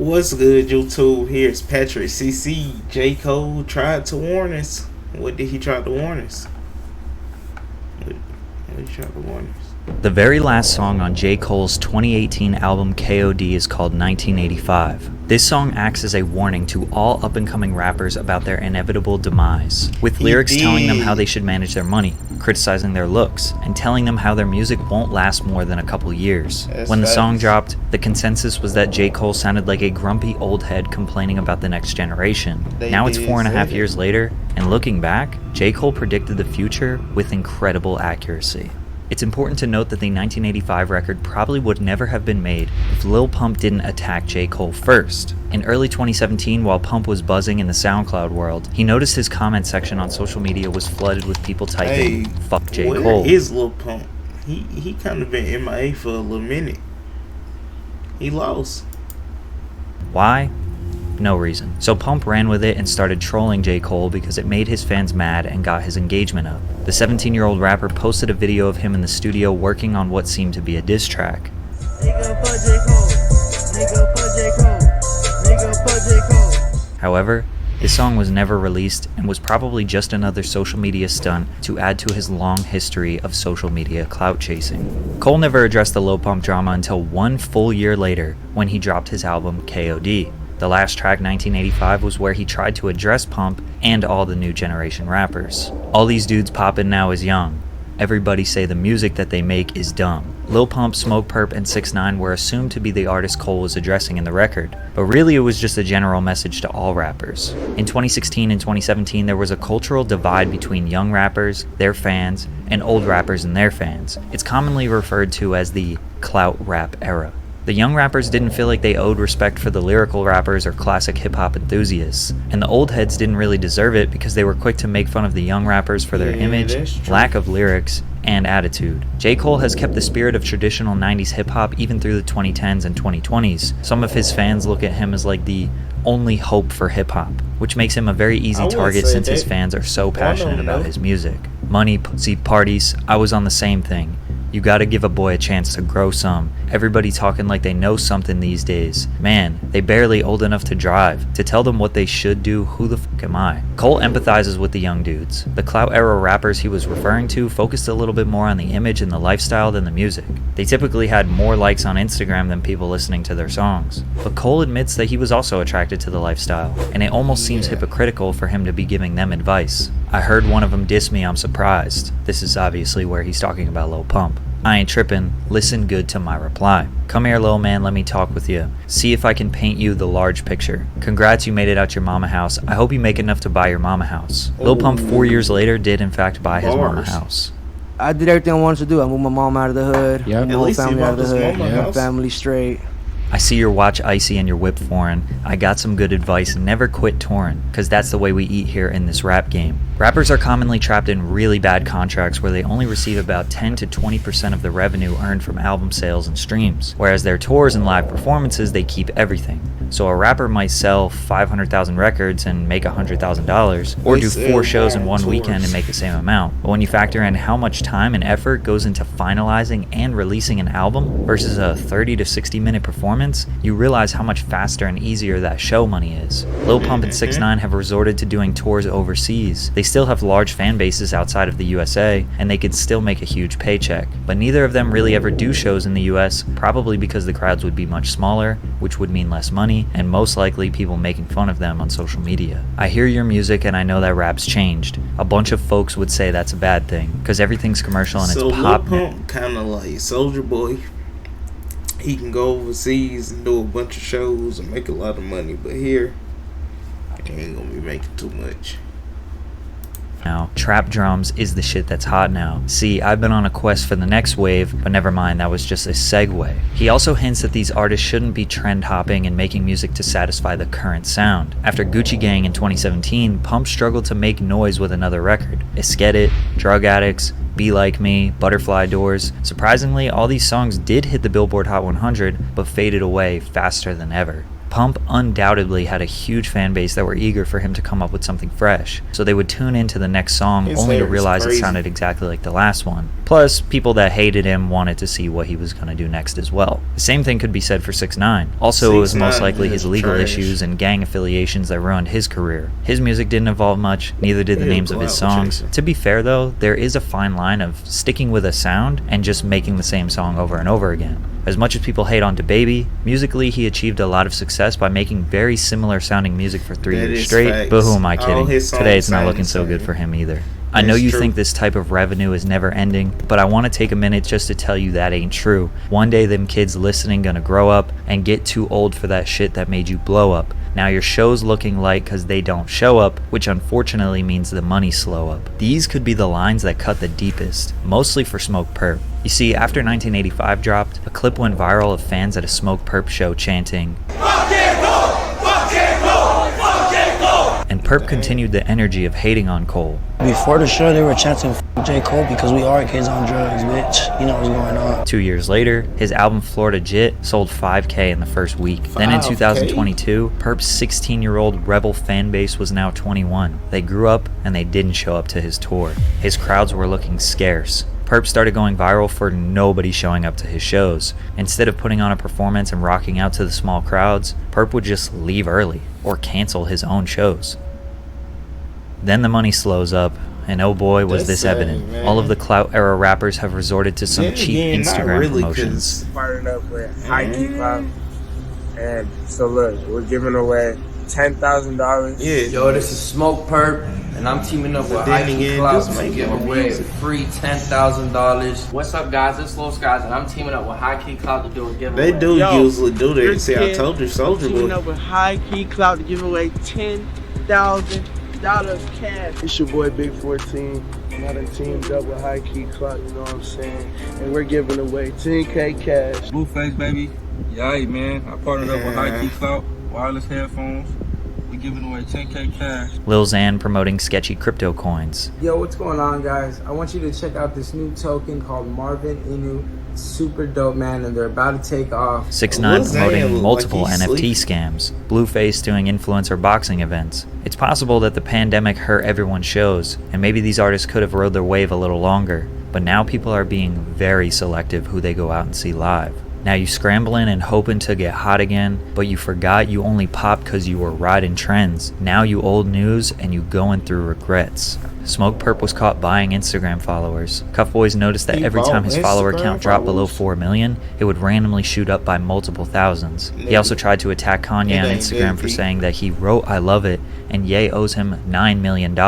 What's good, YouTube? Here's Patrick CC. J. Cole tried to warn us. What did he try to warn us? What did he try to warn us? The very last song on J. Cole's 2018 album KOD is called 1985. This song acts as a warning to all up-and-coming rappers about their inevitable demise, with lyrics telling them how they should manage their money, criticizing their looks, and telling them how their music won't last more than a couple years. When the song dropped, the consensus was that J. Cole sounded like a grumpy old head complaining about the next generation. Now it's 4.5 years later, and looking back, J. Cole predicted the future with incredible accuracy. It's important to note that the 1985 record probably would never have been made if Lil Pump didn't attack J. Cole first. In early 2017, while Pump was buzzing in the SoundCloud world, he noticed his comment section on social media was flooded with people typing, "Fuck J. Cole." Where is Lil Pump? He kind of been MIA for a little minute. He lost. Why? No reason. So Pump ran with it and started trolling J. Cole because it made his fans mad and got his engagement up. The 17-year-old rapper posted a video of him in the studio working on what seemed to be a diss track. However, this song was never released and was probably just another social media stunt to add to his long history of social media clout chasing. Cole never addressed the Lil Pump drama until 1 full year later when he dropped his album KOD. The last track, 1985, was where he tried to address Pump and all the new generation rappers. All these dudes poppin' now is young. Everybody say the music that they make is dumb. Lil Pump, Smokepurpp, and 6ix9ine were assumed to be the artists Cole was addressing in the record, but really it was just a general message to all rappers. In 2016 and 2017, there was a cultural divide between young rappers, their fans, and old rappers and their fans. It's commonly referred to as the clout rap era. The young rappers didn't feel like they owed respect for the lyrical rappers or classic hip-hop enthusiasts, and the old heads didn't really deserve it because they were quick to make fun of the young rappers for their image, lack of lyrics, and attitude. J. Cole has kept the spirit of traditional 90s hip-hop even through the 2010s and 2020s. Some of his fans look at him as like the only hope for hip-hop, which makes him a very easy target since his fans are so passionate about his music. Money, pussy, parties, I was on the same thing. You gotta give a boy a chance to grow some. Everybody talking like they know something these days. Man, they barely old enough to drive. To tell them what they should do, who the fuck am I? Cole empathizes with the young dudes. The clout era rappers he was referring to focused a little bit more on the image and the lifestyle than the music. They typically had more likes on Instagram than people listening to their songs. But Cole admits that he was also attracted to the lifestyle, and it almost seems hypocritical for him to be giving them advice. I heard one of them diss me, I'm surprised. This is obviously where he's talking about Lil Pump. I ain't trippin', listen good to my reply. Come here, little man, let me talk with you. See if I can paint you the large picture. Congrats, you made it out your mama house. I hope you make enough to buy your mama house. Lil Pump 4 years later did in fact buy his mama house. I did everything I wanted to do. I moved my mom out of the hood, Yep. my whole family out of the hood, my family straight. I see your watch icy and your whip foreign. I got some good advice, never quit touring, cause that's the way we eat here in this rap game. Rappers are commonly trapped in really bad contracts where they only receive about 10 to 20% of the revenue earned from album sales and streams, whereas their tours and live performances, they keep everything. So a rapper might sell 500,000 records and make $100,000, or do 4 shows in one weekend and make the same amount. But when you factor in how much time and effort goes into finalizing and releasing an album versus a 30 to 60 minute performance, you realize how much faster and easier that show money is. Lil Pump and 6ix9ine have resorted to doing tours overseas. They still have large fan bases outside of the USA, and they could still make a huge paycheck. But neither of them really ever do shows in the US, probably because the crowds would be much smaller, which would mean less money, and most likely people making fun of them on social media. I hear your music and I know that rap's changed. A bunch of folks would say that's a bad thing, because everything's commercial and it's pop. So Lil Pump kinda like Soulja Boy. He can go overseas and do a bunch of shows and make a lot of money, but here, he ain't gonna be making too much. Now, trap drums is the shit that's hot now. See, I've been on a quest for the next wave, but never mind, that was just a segue. He also hints that these artists shouldn't be trend hopping and making music to satisfy the current sound. After Gucci Gang in 2017, Pump struggled to make noise with another record. Esket It, Drug Addicts, Be Like Me, Butterfly Doors. Surprisingly, all these songs did hit the Billboard Hot 100, but faded away faster than ever. Pump undoubtedly had a huge fan base that were eager for him to come up with something fresh, so they would tune into the next song only to realize it sounded exactly like the last one. Plus, people that hated him wanted to see what he was going to do next as well. The same thing could be said for 6ix9ine. Also, it was most likely his legal issues and gang affiliations that ruined his career. His music didn't evolve much, neither did the names of his songs. To be fair though, there is a fine line of sticking with a sound and just making the same song over and over again. As much as people hate on DaBaby, musically he achieved a lot of success by making very similar sounding music for 3 years straight, but who am I kidding? Today it's not looking so good for him either. I know you think this type of revenue is never ending, but I want to take a minute just to tell you that ain't true. One day them kids listening gonna grow up and get too old for that shit that made you blow up. Now your show's looking light cause they don't show up, which unfortunately means the money slow up. These could be the lines that cut the deepest, mostly for Smokepurpp. You see, after 1985 dropped, a clip went viral of fans at a Smokepurpp show chanting, and Purpp continued the energy of hating on Cole. Before the show, they were chanting J. Cole because we are kids on drugs, bitch. You know what's going on. 2 years later, his album Florida Jit sold 5K in the first week. Then in 2022, Purpp's 16-year-old rebel fan base was now 21. They grew up and they didn't show up to his tour. His crowds were looking scarce. Purpp started going viral for nobody showing up to his shows. Instead of putting on a performance and rocking out to the small crowds, Purpp would just leave early or cancel his own shows. Then the money slows up, and oh boy was this evident. Man. All of the clout era rappers have resorted to some cheap Instagram promotions. Partnered up with High Key Clout, and so look, we're giving away $10,000. Yeah. Yo, this is Smokepurpp, and I'm teaming up with High Key Clout to give away a free $10,000. What's up, guys? It's Lil Skies, and I'm teaming up with High Key Clout to do a giveaway. They do usually do that. See, I told you, Soulja Boy. Teaming up with High Key Clout to give away $10,000 cash. It's your boy Big 14. Now the teamed up with High Key Clout, you know what I'm saying? And we're giving away 10K cash. Blueface, baby. Yeah, man. I partnered up with High Key Clout, wireless headphones. We giving away 10K cash. Lil Xan promoting sketchy crypto coins. Yo, what's going on, guys? I want you to check out this new token called Marvin Inu. Super dope, man, and they're about to take off. 6ix9ine promoting multiple NFT scams. Blueface doing influencer boxing events. It's possible that the pandemic hurt everyone's shows, and maybe these artists could have rode their wave a little longer, but now people are being very selective who they go out and see live. Now you scrambling and hoping to get hot again, but you forgot you only popped cause you were riding trends. Now you old news and you going through regrets. Smokepurpp was caught buying Instagram followers. Cuff Boys noticed that every time his follower count dropped below 4 million, it would randomly shoot up by multiple thousands. He also tried to attack Kanye on Instagram for saying that he wrote I love it and Ye owes him $9 million.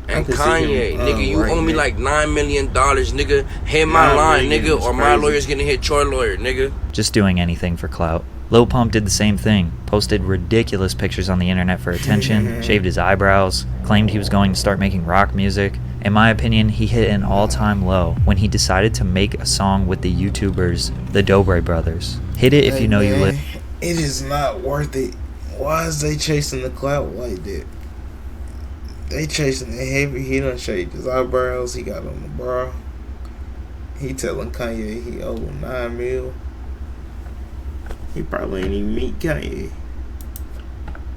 And Kanye, nigga, you owe me like $9 million, nigga. Hit my line, nigga, or my lawyer's gonna hit your lawyer, nigga. Just doing anything for clout. Lil Pump did the same thing, posted ridiculous pictures on the internet for attention, shaved his eyebrows, claimed he was going to start making rock music. In my opinion, he hit an all-time low when he decided to make a song with the YouTubers, the Dobre Brothers. Hit it if you know you live. It is not worth it. Why is they chasing the clout like that? They chasing it heavy. He done shaved his eyebrows. He got on the bra. He telling Kanye he owe him $9 million. He probably ain't even meet Kanye.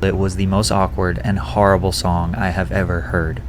It was the most awkward and horrible song I have ever heard.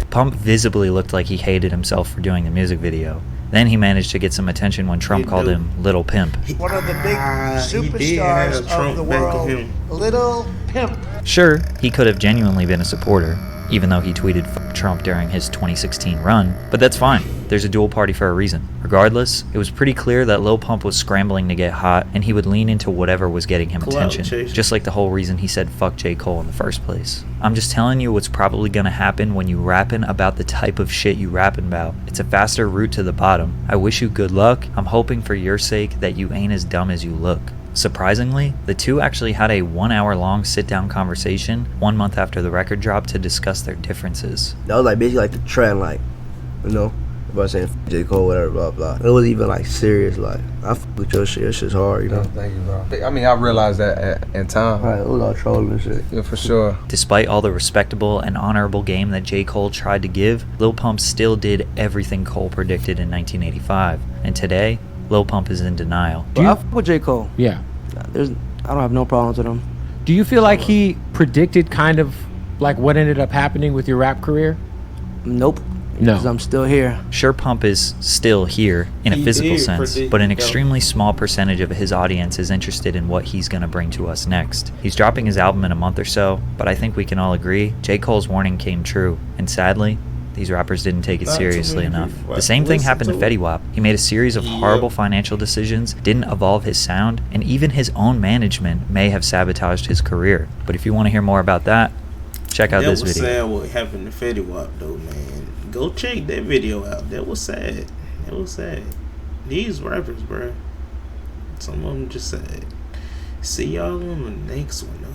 Pump visibly looked like he hated himself for doing the music video. Then he managed to get some attention when Trump called him Little Pimp. One of the big superstars of the world, Little Pimp. Sure, he could have genuinely been a supporter, even though he tweeted "fuck Trump" during his 2016 run, but that's fine. There's a dual party for a reason. Regardless, it was pretty clear that Lil Pump was scrambling to get hot, and he would lean into whatever was getting him attention, just like the whole reason he said fuck J. Cole in the first place. I'm just telling you what's probably gonna happen when you rapping about the type of shit you rapping about. It's a faster route to the bottom. I wish you good luck. I'm hoping for your sake that you ain't as dumb as you look. Surprisingly, the two actually had a 1 hour long sit-down conversation 1 month after the record dropped to discuss their differences. That was like basically like the trend, like, you know, about saying J. Cole, whatever, blah, blah. It was even like serious, like, I f with your shit, your shit's hard, you know? Thank you, bro. I mean, I realized that in time. Right, it was all trolling and shit. Yeah, for sure. Despite all the respectable and honorable game that J. Cole tried to give, Lil Pump still did everything Cole predicted in 1985. And today, Lil Pump is in denial. But I fuck with J. Cole. Yeah. I don't have no problems with him. Do you feel like he predicted kind of like what ended up happening with your rap career? Nope. No. Because I'm still here. Sure, Pump is still here in a physical sense, but an extremely small percentage of his audience is interested in what he's going to bring to us next. He's dropping his album in a month or so, but I think we can all agree J. Cole's warning came true, and sadly, these rappers didn't take it seriously enough. The same thing happened to Fetty Wap. He made a series of horrible financial decisions, didn't evolve his sound, and even his own management may have sabotaged his career. But if you want to hear more about that, check out this video. That was sad what happened to Fetty Wap though, man. Go check that video out. That was sad. That was sad. These rappers, bruh. Some of them just sad. See y'all on the next one, though.